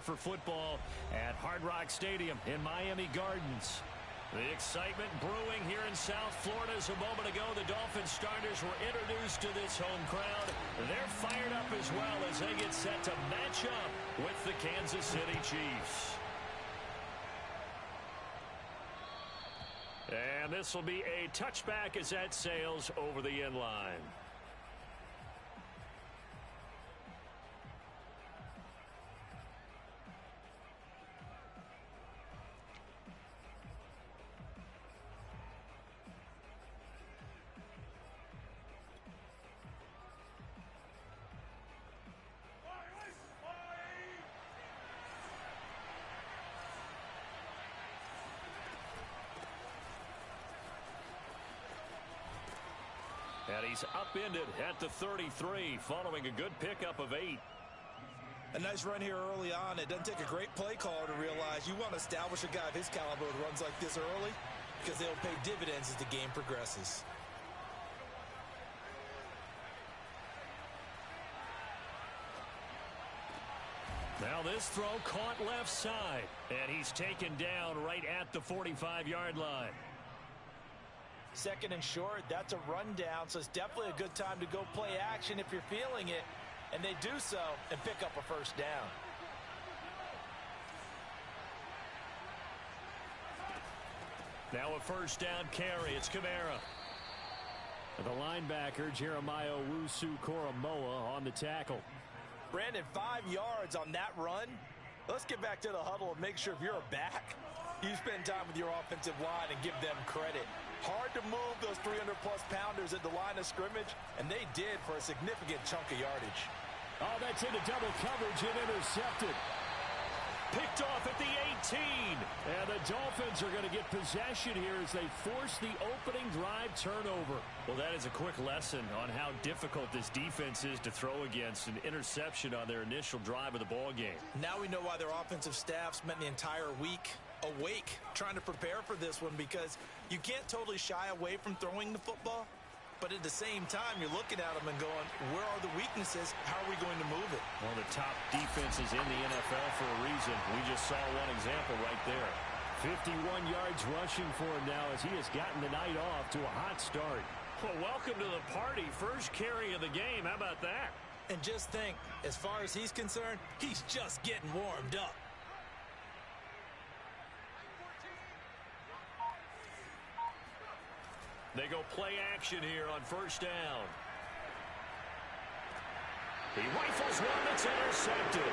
for football at Hard Rock Stadium in Miami Gardens. The excitement brewing here in South Florida as a moment ago the Dolphins starters were introduced to this home crowd. They're fired up as well as they get set to match up with the Kansas City Chiefs. And this will be a touchback as that sails over the end line. And he's upended at the 33 following a good pickup of 8. A nice run here early on. It doesn't take a great play caller to realize you want to establish a guy of his caliber who runs like this early because they'll pay dividends as the game progresses. Now this throw caught left side, and he's taken down right at the 45-yard line. Second and short, that's a rundown, so it's definitely a good time to go play action if you're feeling it. And they do so and pick up a first down. Now a first down carry. It's Kamara. The linebacker, Jeremiah Owusu-Koramoah, on the tackle. Brandon, 5 yards on that run. Let's get back to the huddle and make sure if you're a back, you spend time with your offensive line and give them credit. Hard to move those 300-plus pounders at the line of scrimmage, and they did for a significant chunk of yardage. Oh, that's into double coverage and intercepted. Picked off at the 18. And the Dolphins are going to get possession here as they force the opening drive turnover. Well, that is a quick lesson on how difficult this defense is to throw against. An interception on their initial drive of the ball game. Now we know why their offensive staff spent the entire week awake trying to prepare for this one, because you can't totally shy away from throwing the football. But at the same time, you're looking at them and going, where are the weaknesses? How are we going to move it? One of the top defenses in the NFL for a reason. We just saw one example right there. 51 yards rushing for him now as he has gotten the night off to a hot start. Well, welcome to the party. First carry of the game. How about that? And just think, as far as he's concerned, he's just getting warmed up. They go play action here on first down. He rifles one that's intercepted.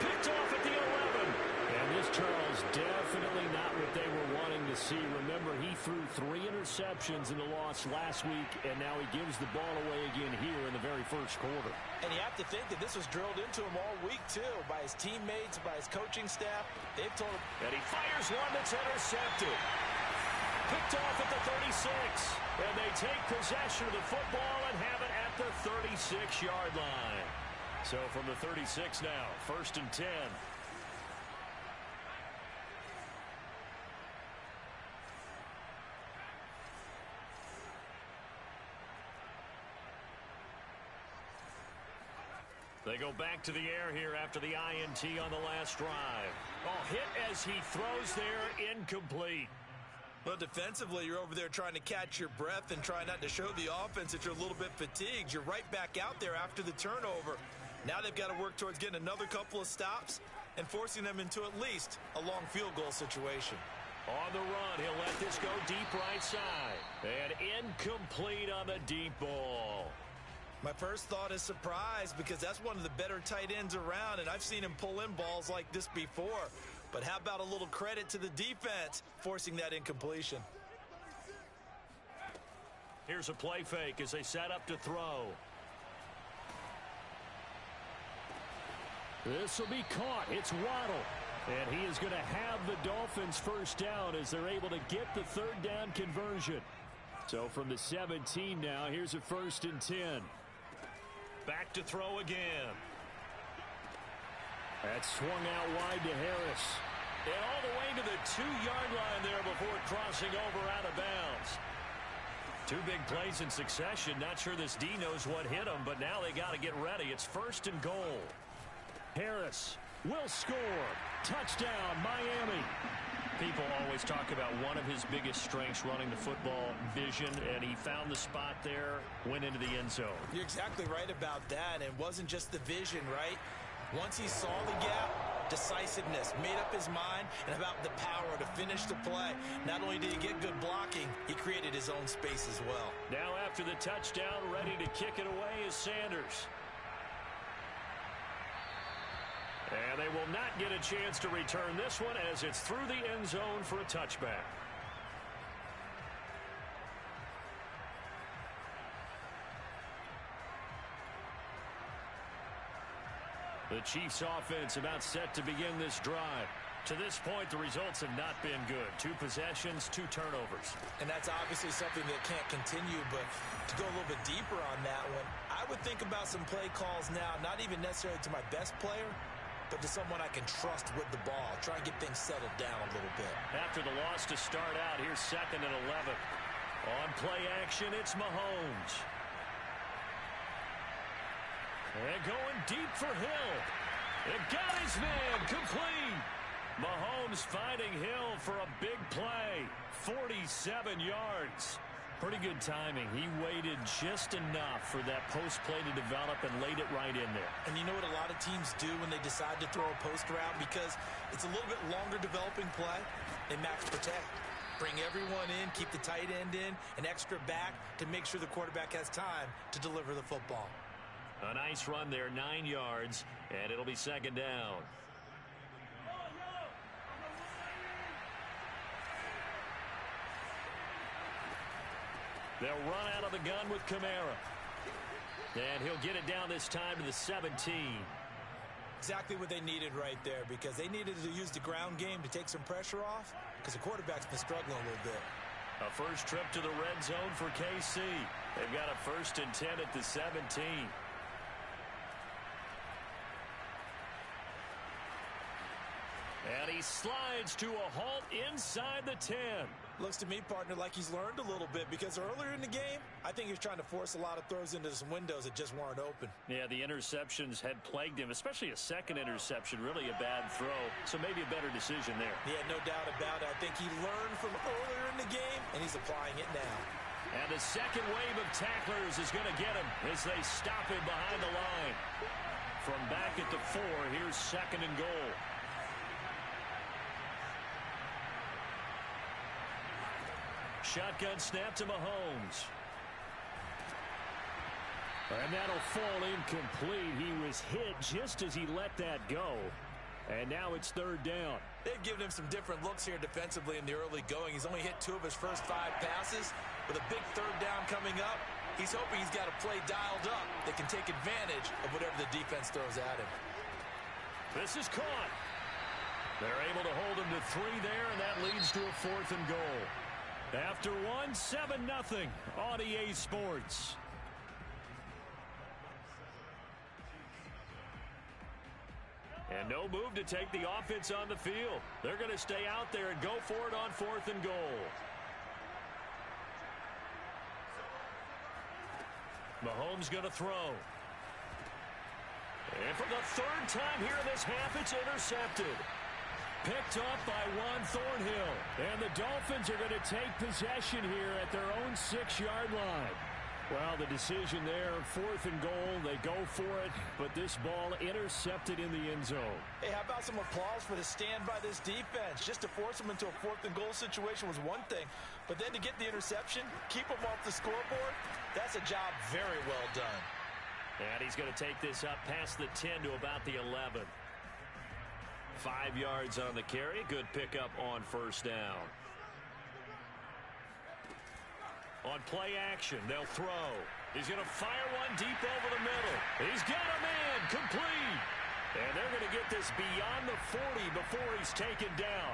Picked off at the 11. And this, Charles, definitely not what they were wanting to see. Remember, he threw 3 interceptions in the loss last week, and now he gives the ball away again here in the very first quarter. And you have to think that this was drilled into him all week, too, by his teammates, by his coaching staff. They've told him. And he fires one that's intercepted. Picked off at the 36, and they take possession of the football and have it at the 36-yard line. So from the 36 now, 1st and 10. They go back to the air here after the INT on the last drive. Oh, hit as he throws there, incomplete. Well, defensively, you're over there trying to catch your breath and try not to show the offense that you're a little bit fatigued. You're right back out there after the turnover. Now they've got to work towards getting another couple of stops and forcing them into at least a long field goal situation. On the run, he'll let this go deep right side. And incomplete on the deep ball. My first thought is surprise, because that's one of the better tight ends around, and I've seen him pull in balls like this before. But how about a little credit to the defense forcing that incompletion? Here's a play fake as they set up to throw. This will be caught. It's Waddle. And he is going to have the Dolphins first down as they're able to get the 3rd down conversion. So from the 17 now, here's a 1st and 10. Back to throw again. That's swung out wide to Harris. And all the way to the 2-yard line there before crossing over out of bounds. 2 big plays in succession. Not sure this D knows what hit him, but now they got to get ready. It's 1st and goal. Harris will score. Touchdown, Miami. People always talk about one of his biggest strengths running the football, vision, and he found the spot there, went into the end zone. You're exactly right about that. And it wasn't just the vision, right? Once he saw the gap, decisiveness, made up his mind, and about the power to finish the play. Not only did he get good blocking, he created his own space as well. Now after the touchdown, ready to kick it away is Sanders. And they will not get a chance to return this one as it's through the end zone for a touchback. The Chiefs offense about set to begin this drive. To this point, the results have not been good. 2 possessions, 2 turnovers. And that's obviously something that can't continue, but to go a little bit deeper on that one, I would think about some play calls now, not even necessarily to my best player, but to someone I can trust with the ball. Try and get things settled down a little bit. After the loss to start out, here's 2nd and 11. On play action, it's Mahomes. And going deep for Hill. It got his man complete. Mahomes finding Hill for a big play. 47 yards. Pretty good timing. He waited just enough for that post play to develop and laid it right in there. And you know what a lot of teams do when they decide to throw a post route? Because it's a little bit longer developing play. They max protect. Bring everyone in, keep the tight end in, an extra back to make sure the quarterback has time to deliver the football. A nice run there, 9 yards, and it'll be 2nd down. They'll run out of the gun with Kamara. And he'll get it down this time to the 17. Exactly what they needed right there, because they needed to use the ground game to take some pressure off, because the quarterback's been struggling a little bit. A first trip to the red zone for KC. They've got a 1st and 10 at the 17. And he slides to a halt inside the 10. Looks to me, partner, like he's learned a little bit, because earlier in the game, I think he was trying to force a lot of throws into some windows that just weren't open. Yeah, the interceptions had plagued him, especially a 2nd interception, really a bad throw. So maybe a better decision there. Yeah, no doubt about it. I think he learned from earlier in the game, and he's applying it now. And the second wave of tacklers is going to get him as they stop him behind the line. From back at the 4, here's 2nd and goal. Shotgun snap to Mahomes. And that'll fall incomplete. He was hit just as he let that go. And now it's 3rd down. They've given him some different looks here defensively in the early going. He's only hit 2 of his first 5 passes. With a big 3rd down coming up, he's hoping he's got a play dialed up that can take advantage of whatever the defense throws at him. This is caught. They're able to hold him to 3 there, and that leads to a 4th and goal. After 1, 7-0 on EA Sports. And no move to take the offense on the field. They're going to stay out there and go for it on 4th and goal. Mahomes going to throw. And for the 3rd time here in this half, it's intercepted. Picked up by Juan Thornhill. And the Dolphins are going to take possession here at their own 6-yard line. Well, the decision there, 4th and goal, they go for it, but this ball intercepted in the end zone. Hey, how about some applause for the stand by this defense? Just to force them into a 4th and goal situation was one thing, but then to get the interception, keep them off the scoreboard, that's a job very well done. And he's going to take this up past the 10 to about the 11. 5 yards on the carry. Good pickup on 1st down. On play action, they'll throw. He's going to fire one deep over the middle. He's got a man complete. And they're going to get this beyond the 40 before he's taken down.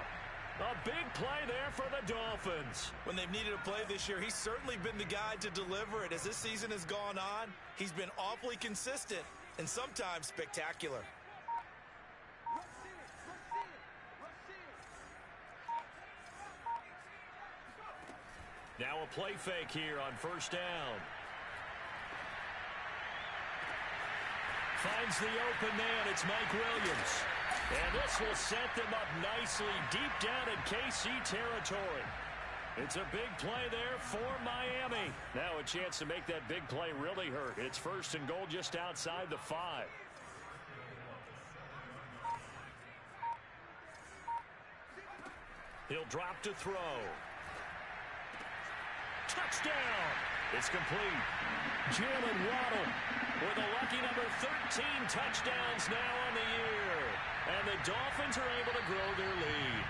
A big play there for the Dolphins. When they've needed a play this year, he's certainly been the guy to deliver it. As this season has gone on, he's been awfully consistent and sometimes spectacular. Now a play fake here on 1st down. Finds the open man. It's Mike Williams. And this will set them up nicely deep down in KC territory. It's a big play there for Miami. Now a chance to make that big play really hurt. It's 1st and goal just outside the 5. He'll drop to throw. Touchdown! It's complete. Jalen Waddle with a lucky number 13 touchdowns now on the year. And the Dolphins are able to grow their lead.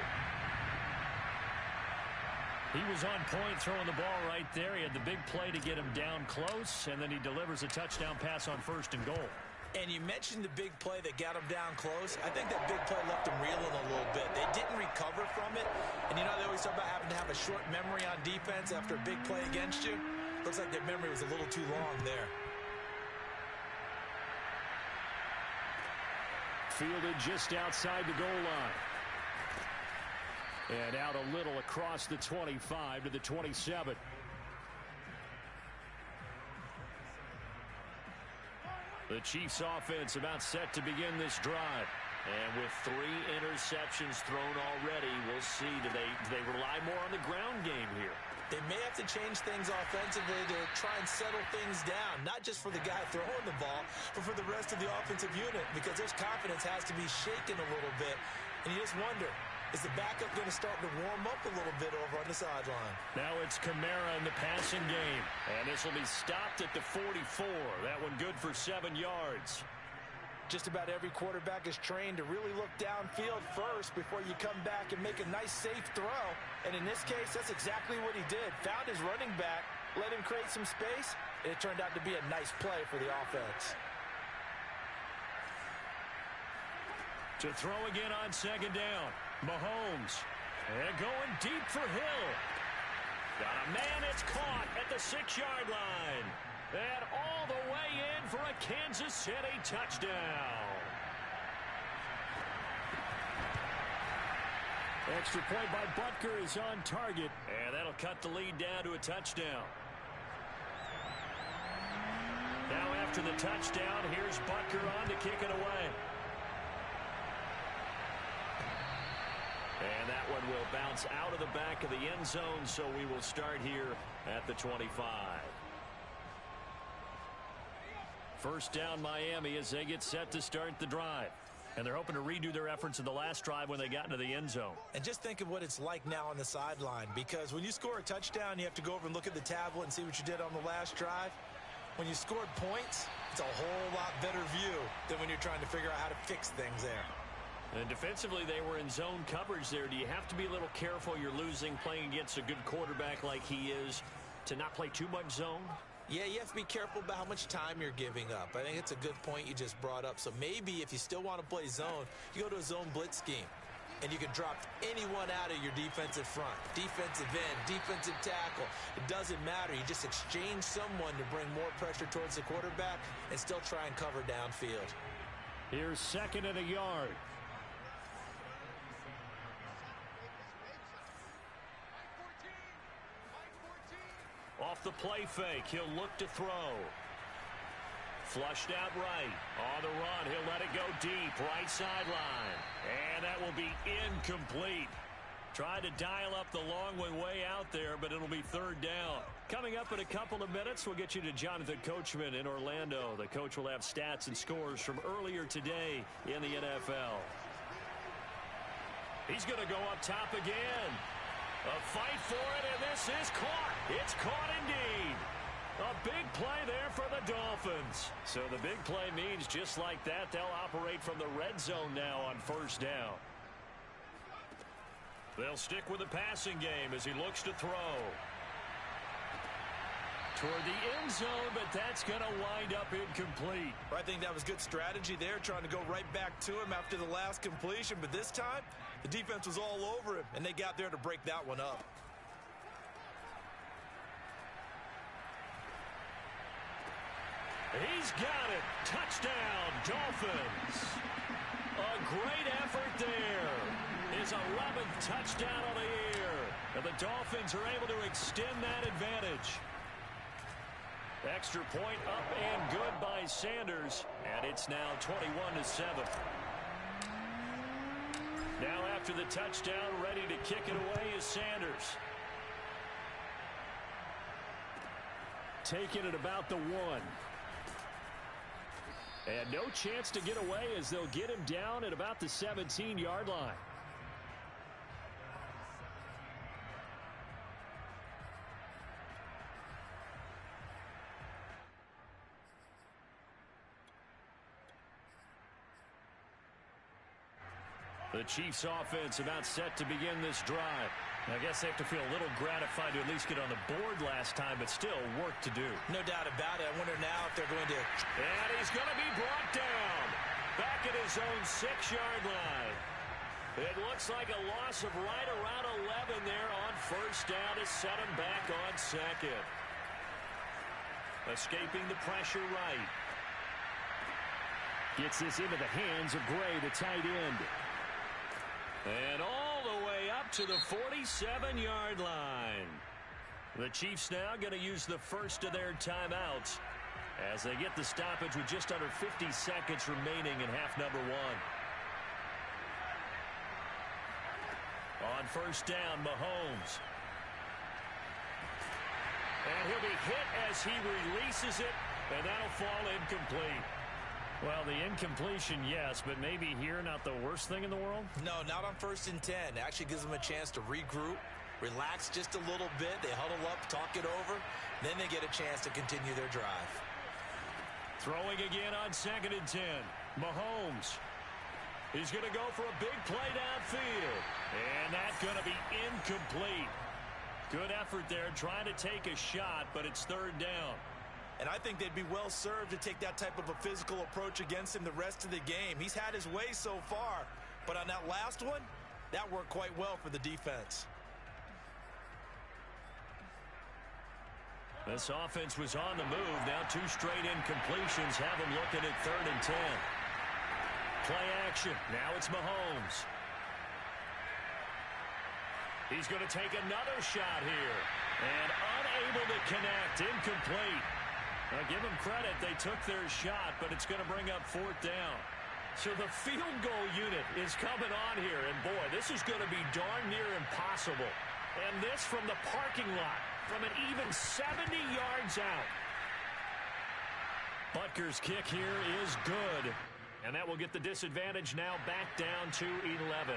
He was on point throwing the ball right there. He had the big play to get him down close, and then he delivers a touchdown pass on 1st and goal. And you mentioned the big play that got him down close. I think that big play left him reeling a little bit. They didn't recover from it. And you know, they always talk about having to have a short memory on defense after a big play against you. Looks like their memory was a little too long there. Fielded just outside the goal line. And out a little across the 25 to the 27. The Chiefs offense about set to begin this drive. And with 3 interceptions thrown already, we'll see, do they rely more on the ground game here? They may have to change things offensively to try and settle things down, not just for the guy throwing the ball, but for the rest of the offensive unit, because their confidence has to be shaken a little bit. And you just wonder, is the backup going to start to warm up a little bit over on the sideline? Now it's Kamara in the passing game. And this will be stopped at the 44. That one good for 7 yards. Just about every quarterback is trained to really look downfield first before you come back and make a nice, safe throw. And in this case, that's exactly what he did. Found his running back, let him create some space, and it turned out to be a nice play for the offense. To throw again on 2nd down. Mahomes. And going deep for Hill. Got a man, it's caught at the 6-yard line. And all the way in for a Kansas City touchdown. Extra point by Butker is on target. And that'll cut the lead down to a touchdown. Now after the touchdown, here's Butker on to kick it away. And that one will bounce out of the back of the end zone, so we will start here at the 25. 1st down Miami as they get set to start the drive. And they're hoping to redo their efforts in the last drive when they got into the end zone. And just think of what it's like now on the sideline, because when you score a touchdown, you have to go over and look at the tablet and see what you did on the last drive. When you scored points, it's a whole lot better view than when you're trying to figure out how to fix things there. And defensively, they were in zone coverage there. Do you have to be a little careful? You're losing playing against a good quarterback like he is to not play too much zone? Yeah, you have to be careful about how much time you're giving up. I think it's a good point you just brought up. So maybe if you still want to play zone, you go to a zone blitz scheme. And you can drop anyone out of your defensive front. Defensive end, defensive tackle. It doesn't matter. You just exchange someone to bring more pressure towards the quarterback and still try and cover downfield. Here's 2nd and a yard. Off the play fake, he'll look to throw. Flushed out right. On the run, he'll let it go deep. Right sideline. And that will be incomplete. Tried to dial up the long way out there, but it'll be 3rd down. Coming up in a couple of minutes, we'll get you to Jonathan Coachman in Orlando. The coach will have stats and scores from earlier today in the NFL. He's going to go up top again. A fight for it, and this is caught. It's caught indeed. A big play there for the Dolphins. So the big play means just like that, they'll operate from the red zone now on 1st down. They'll stick with the passing game as he looks to throw. Toward the end zone, but that's going to wind up incomplete. I think that was good strategy there, trying to go right back to him after the last completion. But this time, the defense was all over him, and they got there to break that one up. He's got it. Touchdown, Dolphins. A great effort there. His 11th touchdown of the year. And the Dolphins are able to extend that advantage. Extra point up and good by Sanders. And it's now 21-7. after the touchdown, ready to kick it away is Sanders. Taking it about the 1. And no chance to get away as they'll get him down at about the 17-yard line. The Chiefs offense about set to begin this drive. I guess they have to feel a little gratified to at least get on the board last time, but still work to do. No doubt about it. I wonder now if they're going to... And he's going to be brought down back at his own 6-yard line. It looks like a loss of right around 11 there on first down to set him back on second. Escaping the pressure right. Gets this into the hands of Gray, the tight end. And all the way up to the 47-yard line. The Chiefs now going to use the first of their timeouts as they get the stoppage with just under 50 seconds remaining in half number 1. On first down, Mahomes. And he'll be hit as he releases it, and that'll fall incomplete. Well, the incompletion, yes, but maybe here not the worst thing in the world? No, not on first and 10. It actually gives them a chance to regroup, relax just a little bit. They huddle up, talk it over. Then they get a chance to continue their drive. Throwing again on second and 10. Mahomes. He's going to go for a big play downfield. And that's going to be incomplete. Good effort there trying to take a shot, but it's third down. And I think they'd be well served to take that type of a physical approach against him the rest of the game. He's had his way so far, but on that last one, that worked quite well for the defense. This offense was on the move. Now 2 straight incompletions have them looking at third and 10. Play action. Now it's Mahomes. He's going to take another shot here. And unable to connect. Incomplete. Now, give them credit. They took their shot, but it's going to bring up fourth down. So the field goal unit is coming on here. And, boy, this is going to be darn near impossible. And this from the parking lot, from an even 70 yards out. Butker's kick here is good. And that will get the disadvantage now back down to 11.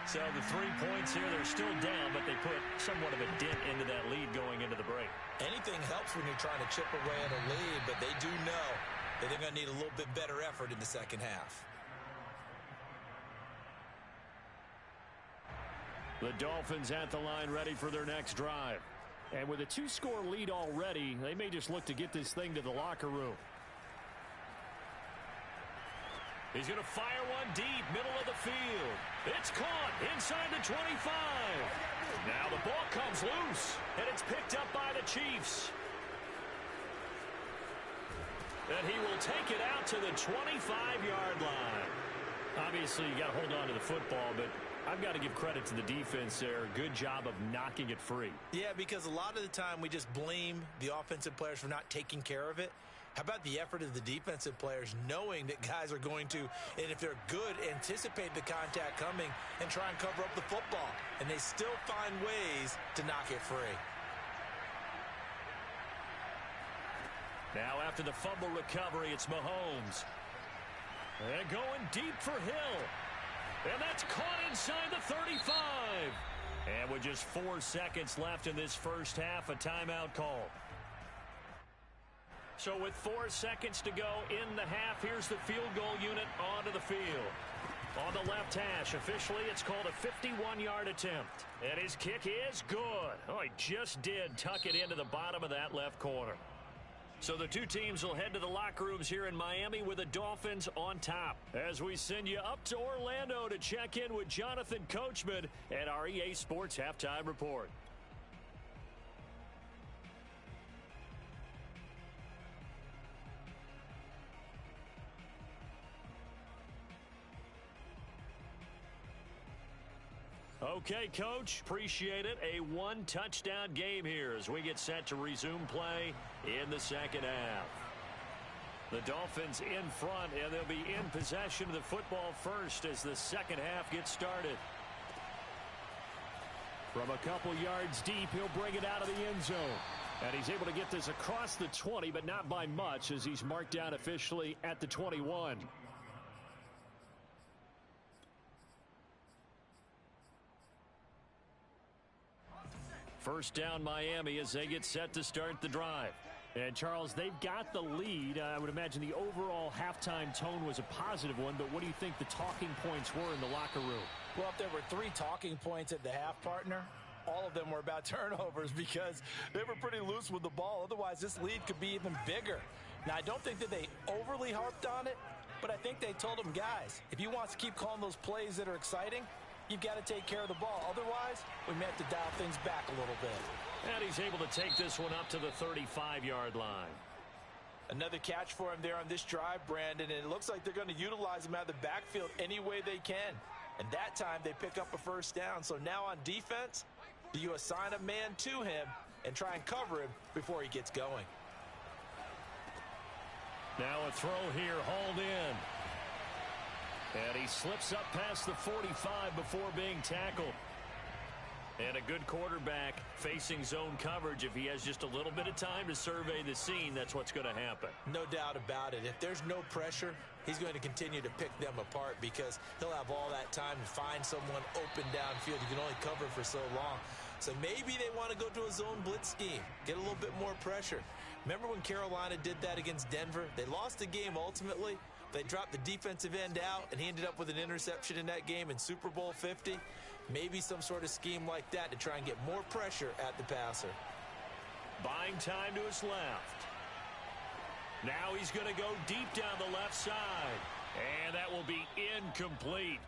So the 3 points here, they're still down, but they put somewhat of a dent into that lead going into the break. Anything helps when you're trying to chip away at a lead, but they do know that they're going to need a little bit better effort in the second half. The Dolphins at the line ready for their next drive. And with a 2-score lead already, they may just look to get this thing to the locker room. He's going to fire one deep, middle of the field. It's caught inside the 25. Now the ball comes loose, and it's picked up by the Chiefs. And he will take it out to the 25-yard line. Obviously, you got to hold on to the football, but I've got to give credit to the defense there. Good job of knocking it free. Yeah, because a lot of the time we just blame the offensive players for not taking care of it. How about the effort of the defensive players knowing that guys are going to, and if they're good, anticipate the contact coming and try and cover up the football. And they still find ways to knock it free. Now after the fumble recovery, it's Mahomes. And going deep for Hill. And that's caught inside the 35. And with just 4 seconds left in this first half, a timeout call. So with 4 seconds to go in the half, here's the field goal unit onto the field. On the left hash, officially it's called a 51-yard attempt. And his kick is good. Oh, he just did tuck it into the bottom of that left corner. So the two teams will head to the locker rooms here in Miami with the Dolphins on top. As we send you up to Orlando to check in with Jonathan Coachman and our EA Sports Halftime Report. Okay, Coach, appreciate it. A one-touchdown game here as we get set to resume play in the second half. The Dolphins in front, and they'll be in possession of the football first as the second half gets started. From a couple yards deep, he'll bring it out of the end zone. And he's able to get this across the 20, but not by much, as he's marked down officially at the 21. First down, Miami, as they get set to start the drive. And, Charles, they've got the lead. I would imagine the overall halftime tone was a positive one, but what do you think the talking points were in the locker room? Well, if there were 3 talking points at the half, partner, all of them were about turnovers because they were pretty loose with the ball. Otherwise, this lead could be even bigger. Now, I don't think that they overly harped on it, but I think they told them, guys, if you want to keep calling those plays that are exciting, you've got to take care of the ball. Otherwise, we may have to dial things back a little bit. And he's able to take this one up to the 35-yard line. Another catch for him there on this drive, Brandon, and it looks like they're going to utilize him out of the backfield any way they can. And that time, they pick up a first down. So now on defense, do you assign a man to him and try and cover him before he gets going? Now a throw here, hauled in. And he slips up past the 45 before being tackled. And a good quarterback facing zone coverage. If he has just a little bit of time to survey the scene, that's what's going to happen. No doubt about it. If there's no pressure, he's going to continue to pick them apart because he'll have all that time to find someone open downfield. You can only cover for so long. So maybe they want to go to a zone blitz scheme, get a little bit more pressure. Remember when Carolina did that against Denver? They lost the game ultimately. They dropped the defensive end out, and he ended up with an interception in that game in Super Bowl 50. Maybe some sort of scheme like that to try and get more pressure at the passer. Buying time to his left. Now he's going to go deep down the left side. And that will be incomplete.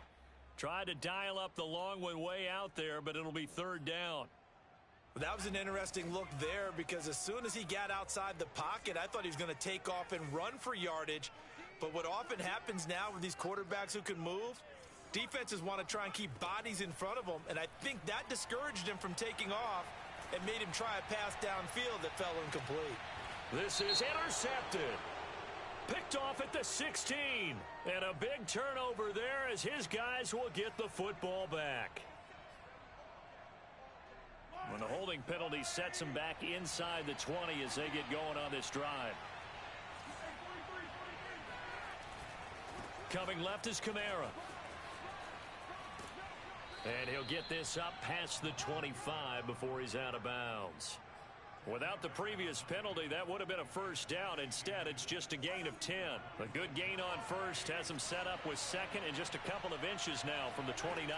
Tried to dial up the long one way out there, but it'll be third down. That was an interesting look there because as soon as he got outside the pocket, I thought he was going to take off and run for yardage. But what often happens now with these quarterbacks who can move, defenses want to try and keep bodies in front of them, and I think that discouraged him from taking off and made him try a pass downfield that fell incomplete. This is intercepted. Picked off at the 16. And a big turnover there as his guys will get the football back. When the holding penalty sets him back inside the 20 as they get going on this drive. Coming left is Kamara. And he'll get this up past the 25 before he's out of bounds. Without the previous penalty, that would have been a first down. Instead, it's just a gain of 10. A good gain on first has him set up with second and just a couple of inches now from the 29.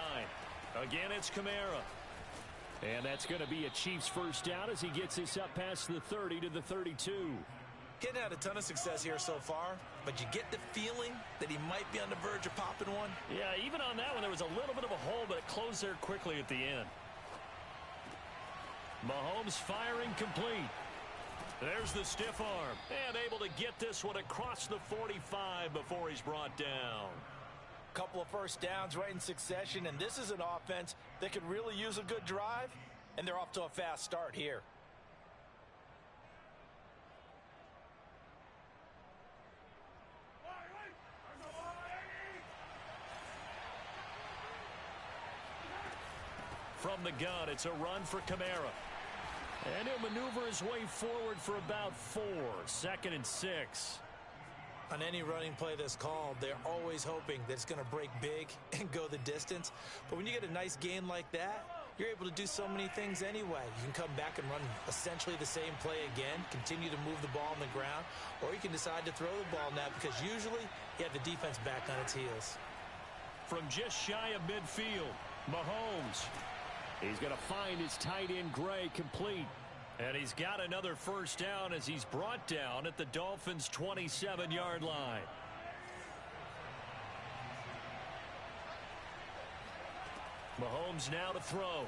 Again, it's Kamara. And that's going to be a Chiefs first down as he gets this up past the 30 to the 32. Getting had a ton of success here so far, but you get the feeling that he might be on the verge of popping one. Yeah, even on that one, there was a little bit of a hole, but it closed there quickly at the end. Mahomes firing complete. There's the stiff arm. And able to get this one across the 45 before he's brought down. Couple of first downs right in succession, and this is an offense that could really use a good drive, and they're off to a fast start here. From the gun, it's a run for Kamara. And he'll maneuver his way forward for about 4. 2nd and 6. On any running play that's called, they're always hoping that it's going to break big and go the distance. But when you get a nice gain like that, you're able to do so many things anyway. You can come back and run essentially the same play again, continue to move the ball on the ground, or you can decide to throw the ball now because usually you have the defense back on its heels. From just shy of midfield, Mahomes. He's going to find his tight end Gray complete. And he's got another first down as he's brought down at the Dolphins' 27-yard line. Mahomes now to throw.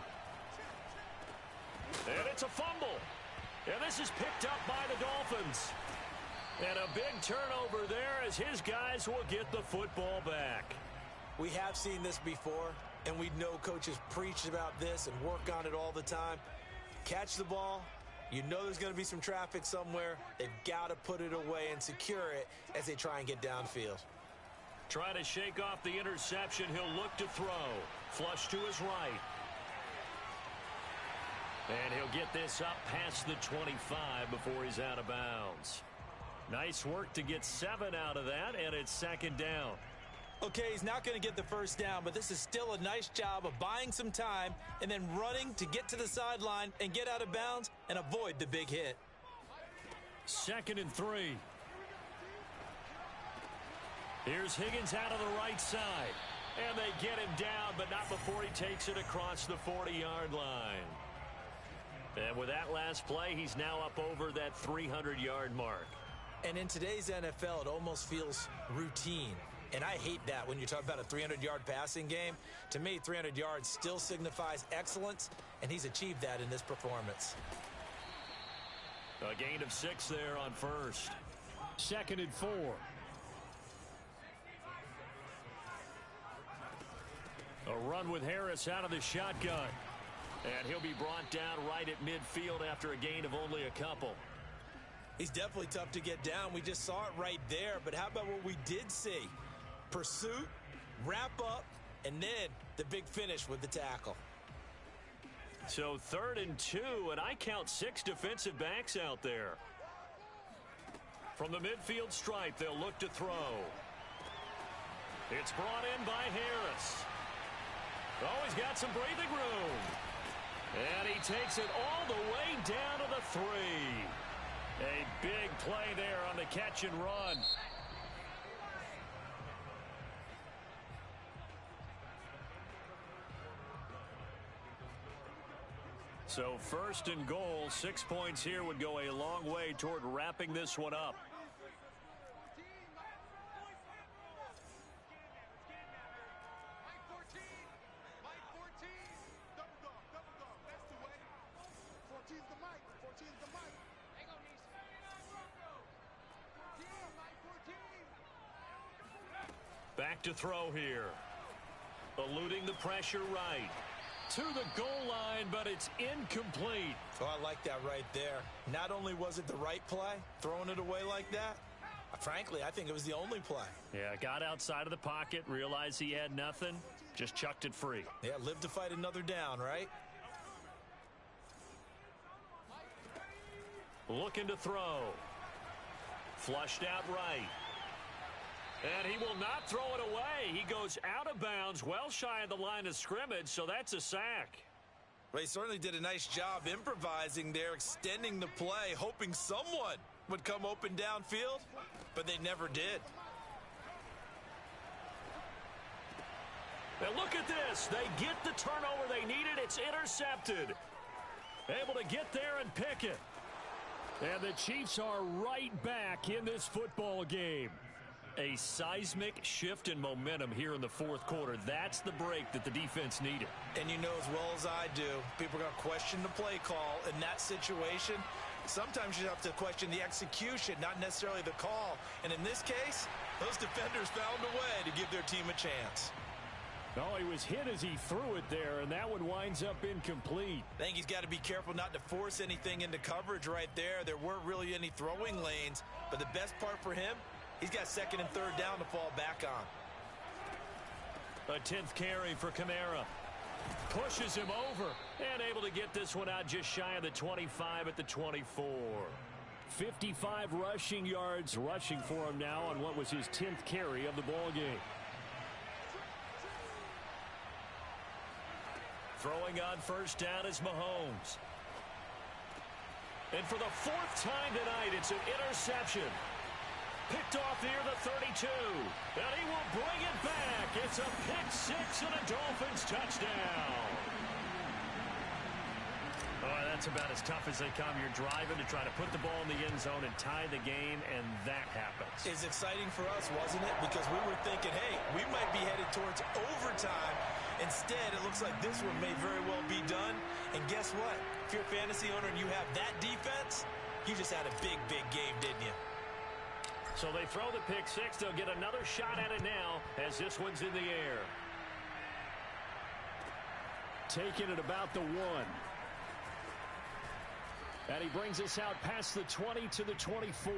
And it's a fumble. And this is picked up by the Dolphins. And a big turnover there as his guys will get the football back. We have seen this before, and we know coaches preach about this and work on it all the time. Catch the ball. You know there's going to be some traffic somewhere. They've got to put it away and secure it as they try and get downfield. Try to shake off the interception. He'll look to throw. Flush to his right. And he'll get this up past the 25 before he's out of bounds. Nice work to get 7 out of that, and it's second down. Okay, he's not going to get the first down, but this is still a nice job of buying some time and then running to get to the sideline and get out of bounds and avoid the big hit. 2nd and 3. Here's Higgins out of the right side. And they get him down, but not before he takes it across the 40-yard line. And with that last play, he's now up over that 300-yard mark. And in today's NFL, it almost feels routine. And I hate that when you talk about a 300-yard passing game. To me, 300 yards still signifies excellence, and he's achieved that in this performance. A gain of 6 there on first. 2nd and 4. A run with Harris out of the shotgun. And he'll be brought down right at midfield after a gain of only a couple. He's definitely tough to get down. We just saw it right there. But how about what we did see? Pursuit, wrap up, and then the big finish with the tackle. So 3rd and 2, and I count 6 defensive backs out there. From the midfield stripe, they'll look to throw. It's brought in by Harris. Oh, he's got some breathing room. And he takes it all the way down to the 3. A big play there on the catch and run. So 1st and goal, 6 points here would go a long way toward wrapping this one up. Back to throw here. Eluding the pressure right. To the goal line, but it's incomplete. Oh, I like that right there. Not only was it the right play, throwing it away like that, frankly, I think it was the only play. Yeah, got outside of the pocket, realized he had nothing, just chucked it free. Yeah, live to fight another down, right? Looking to throw. Flushed out right. And he will not throw it away. He goes out of bounds, well shy of the line of scrimmage, so that's a sack. Well, he certainly did a nice job improvising there, extending the play, hoping someone would come open downfield, but they never did. And look at this. They get the turnover they needed. It's intercepted. Able to get there and pick it. And the Chiefs are right back in this football game. A seismic shift in momentum here in the 4th quarter. That's the break that the defense needed. And you know as well as I do, people are going to question the play call in that situation. Sometimes you have to question the execution, not necessarily the call. And in this case, those defenders found a way to give their team a chance. Oh, he was hit as he threw it there, and that one winds up incomplete. I think he's got to be careful not to force anything into coverage right there. There weren't really any throwing lanes, but the best part for him, he's got 2nd and 3rd down to fall back on. A 10th carry for Kamara. Pushes him over and able to get this one out just shy of the 25 at the 24. 55 rushing yards rushing for him now on what was his 10th carry of the ball game. Throwing on first down is Mahomes. And for the 4th time tonight, it's an interception. Picked off near the 32. And he will bring it back. It's a pick 6 and a Dolphins touchdown. Oh, that's about as tough as they come. You're driving to try to put the ball in the end zone and tie the game, and that happens. It's exciting for us, wasn't it? Because we were thinking, hey, we might be headed towards overtime. Instead, it looks like this one may very well be done. And guess what? If you're a fantasy owner and you have that defense, you just had a big, big game, didn't you? So they throw the pick 6. They'll get another shot at it now as this one's in the air. Taking it about the 1. And he brings us out past the 20 to the 24.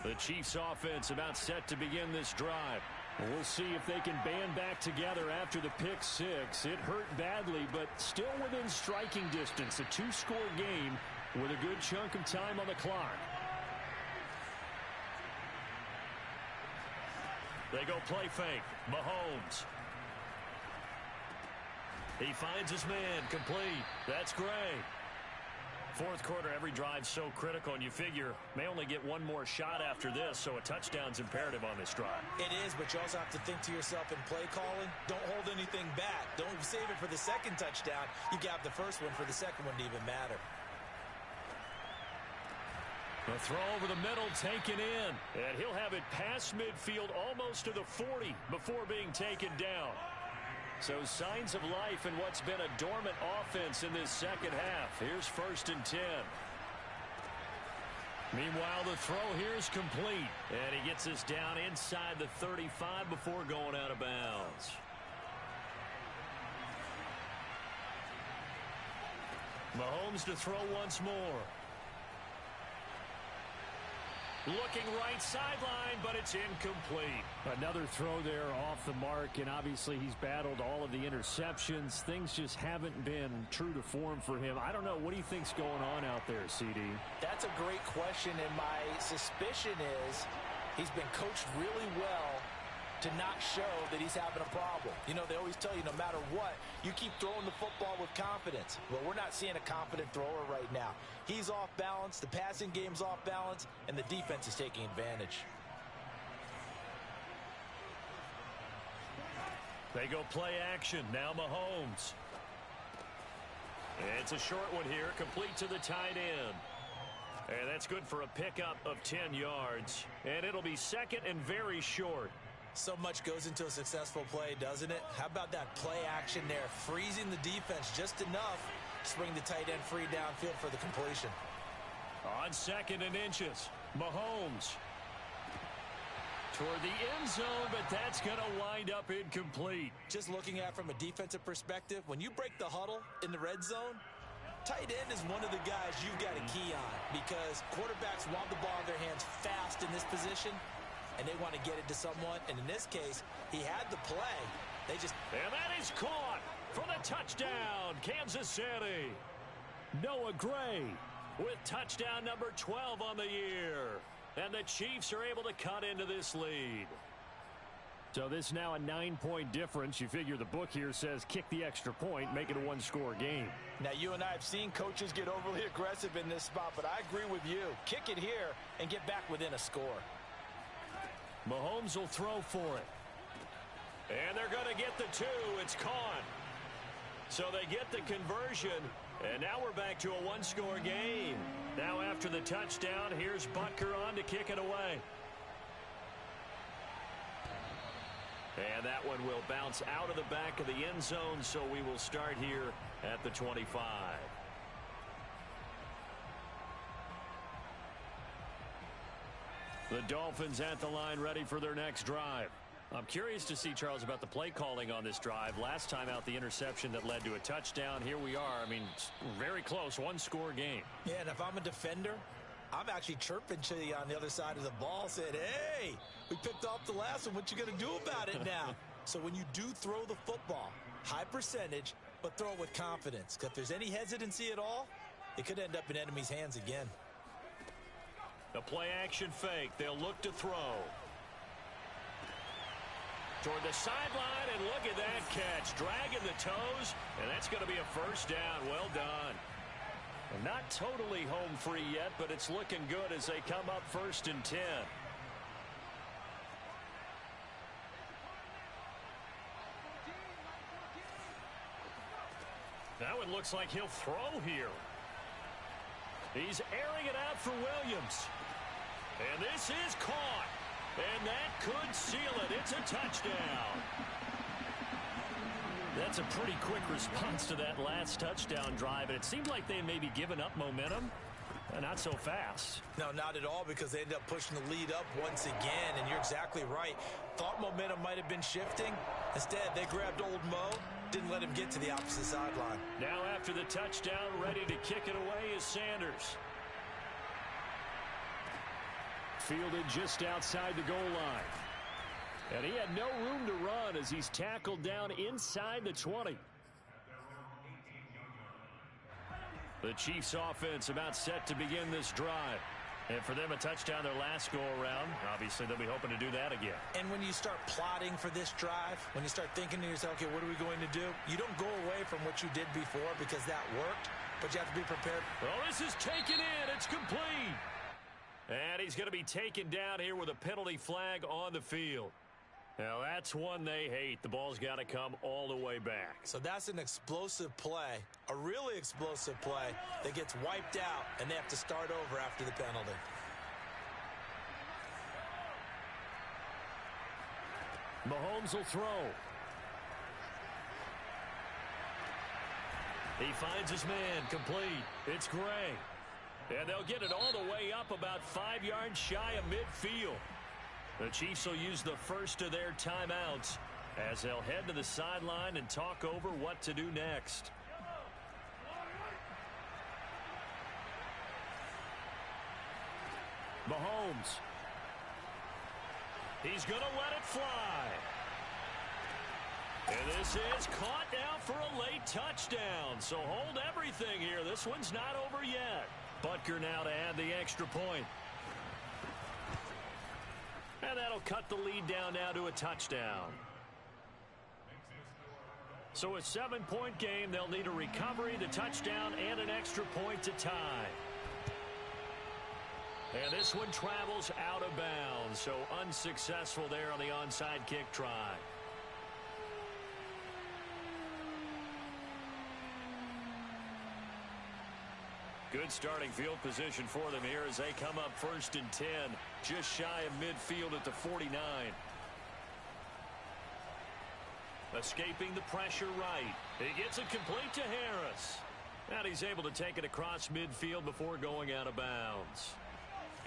The Chiefs offense about set to begin this drive. We'll see if they can band back together after the pick six. It hurt badly, but still within striking distance. A two-score game with a good chunk of time on the clock. They go play fake. Mahomes. He finds his man. Complete. That's Gray. Fourth quarter, every drive's so critical, and you figure may only get one more shot after this, so a touchdown's imperative on this drive. It is, but you also have to think to yourself in play calling, don't hold anything back. Don't save it for the second touchdown. You got the first one for the second one to even matter. The throw over the middle taken in, and he'll have it past midfield almost to the 40 before being taken down. So signs of life in what's been a dormant offense in this second half. Here's 1st and 10. Meanwhile, the throw here is complete. And he gets this down inside the 35 before going out of bounds. Mahomes to throw once more. Looking right sideline, but it's incomplete. Another throw there off the mark, and obviously he's battled all of the interceptions. Things just haven't been true to form for him. I don't know. What do you think's going on out there, CD? That's a great question, and my suspicion is he's been coached really well to not show that he's having a problem. You know, they always tell you no matter what, you keep throwing the football with confidence. Well, we're not seeing a confident thrower right now. He's off balance, the passing game's off balance, and the defense is taking advantage. They go play action. Now Mahomes. It's a short one here, complete to the tight end. And that's good for a pickup of 10 yards. And it'll be second and very short. So much goes into a successful play, doesn't it? How about that play action there, freezing the defense just enough to bring the tight end free downfield for the completion. On 2nd and inches, Mahomes toward the end zone, but that's going to wind up incomplete. Just looking at it from a defensive perspective, when you break the huddle in the red zone, tight end is one of the guys you've got to key on because quarterbacks want the ball in their hands fast in this position, and they want to get it to someone. And in this case, he had the play. They just... And that is caught for the touchdown, Kansas City. Noah Gray with touchdown number 12 on the year. And the Chiefs are able to cut into this lead. So this now a 9-point difference. You figure the book here says kick the extra point, make it a one-score game. Now, you and I have seen coaches get overly aggressive in this spot, but I agree with you. Kick it here and get back within a score. Mahomes will throw for it. And they're going to get the 2. It's caught. So they get the conversion. And now we're back to a one-score game. Now after the touchdown, here's Butker on to kick it away. And that one will bounce out of the back of the end zone, so we will start here at the 25. The Dolphins at the line, ready for their next drive. I'm curious to see, Charles, about the play calling on this drive. Last time out, the interception that led to a touchdown. Here we are. I mean, very close, one-score game. Yeah, and if I'm a defender, I'm actually chirping to you on the other side of the ball, saying, hey, we picked off the last one. What you going to do about it now? So when you do throw the football, high percentage, but throw it with confidence. Because if there's any hesitancy at all, it could end up in enemy's hands again. The play-action fake. They'll look to throw. Toward the sideline, and look at that catch. Dragging the toes, and that's going to be a first down. Well done. Not totally home free yet, but it's looking good as they come up 1st and 10. Now it looks like he'll throw here. He's airing it out for Williams. And this is caught. And that could seal it. It's a touchdown. That's a pretty quick response to that last touchdown drive. And it seemed like they may be giving up momentum. Not so fast. No, not at all, because they ended up pushing the lead up once again. And you're exactly right. Thought momentum might have been shifting. Instead, they grabbed old Mo. Didn't let him get to the opposite sideline. Now after the touchdown, ready to kick it away is Sanders. Fielded just outside the goal line. And he had no room to run as he's tackled down inside the 20. The Chiefs offense about set to begin this drive. And for them, a touchdown their last go-around. Obviously, they'll be hoping to do that again. And when you start plotting for this drive, when you start thinking to yourself, okay, what are we going to do? You don't go away from what you did before because that worked, but you have to be prepared. Well, this is taken in. It's complete. And he's going to be taken down here with a penalty flag on the field. Now, that's one they hate. The ball's got to come all the way back. So that's an explosive play, a really explosive play that gets wiped out, and they have to start over after the penalty. Mahomes will throw. He finds his man complete. It's Gray. And they'll get it all the way up about 5 yards shy of midfield. The Chiefs will use the first of their timeouts as they'll head to the sideline and talk over what to do next. Mahomes. He's going to let it fly. And this is caught now for a late touchdown. So hold everything here. This one's not over yet. Butker now to add the extra point. And that'll cut the lead down now to a touchdown. So a 7-point game. They'll need a recovery, the touchdown, and an extra point to tie. And this one travels out of bounds. So unsuccessful there on the onside kick try. Good starting field position for them here as they come up 1st and 10, just shy of midfield at the 49. Escaping the pressure right. He gets it complete to Harris. And he's able to take it across midfield before going out of bounds.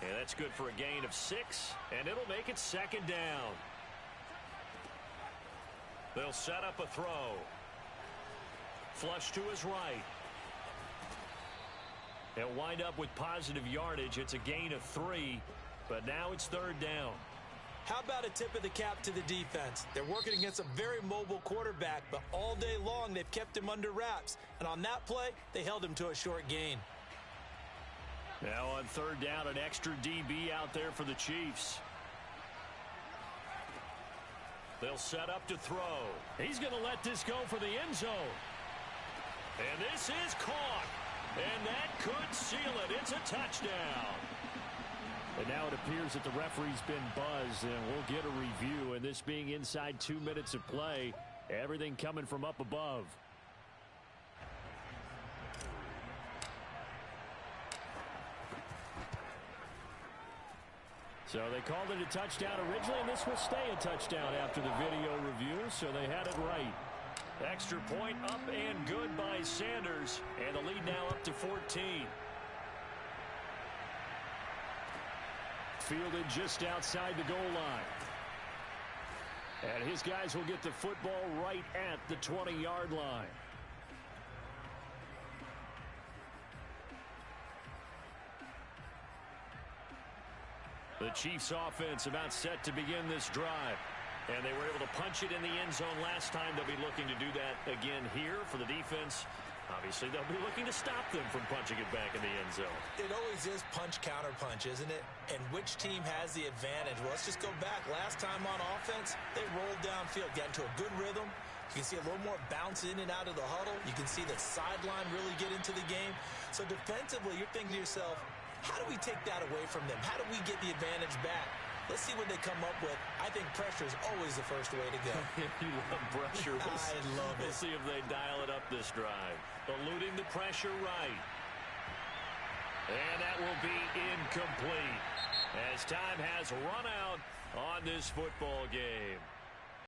And that's good for a gain of 6, and it'll make it 2nd down. They'll set up a throw. Flush to his right. They'll wind up with positive yardage. It's a gain of 3, but now it's 3rd down. How about a tip of the cap to the defense? They're working against a very mobile quarterback, but all day long they've kept him under wraps. And on that play, they held him to a short gain. Now on 3rd down, an extra DB out there for the Chiefs. They'll set up to throw. He's going to let this go for the end zone. And this is caught. And that could seal it. It's a touchdown. And now it appears that the referee's been buzzed, and we'll get a review. And this being inside 2 minutes of play, everything coming from up above. So they called it a touchdown originally, and this will stay a touchdown after the video review, so they had it right. Extra point up and good by Sanders, and the lead now up to 14. Fielded just outside the goal line. And his guys will get the football right at the 20-yard line. The Chiefs offense about set to begin this drive. And they were able to punch it in the end zone last time. They'll be looking to do that again here for the defense. Obviously, they'll be looking to stop them from punching it back in the end zone. It always is punch-counter-punch, isn't it? And which team has the advantage? Well, let's just go back. Last time on offense, they rolled downfield, got into a good rhythm. You can see a little more bounce in and out of the huddle. You can see the sideline really get into the game. So defensively, you're thinking to yourself, how do we take that away from them? How do we get the advantage back? Let's see what they come up with. I think pressure is always the first way to go. You love pressure. I love it. We'll see if they dial it up this drive. Eluding the pressure right. And that will be incomplete as time has run out on this football game.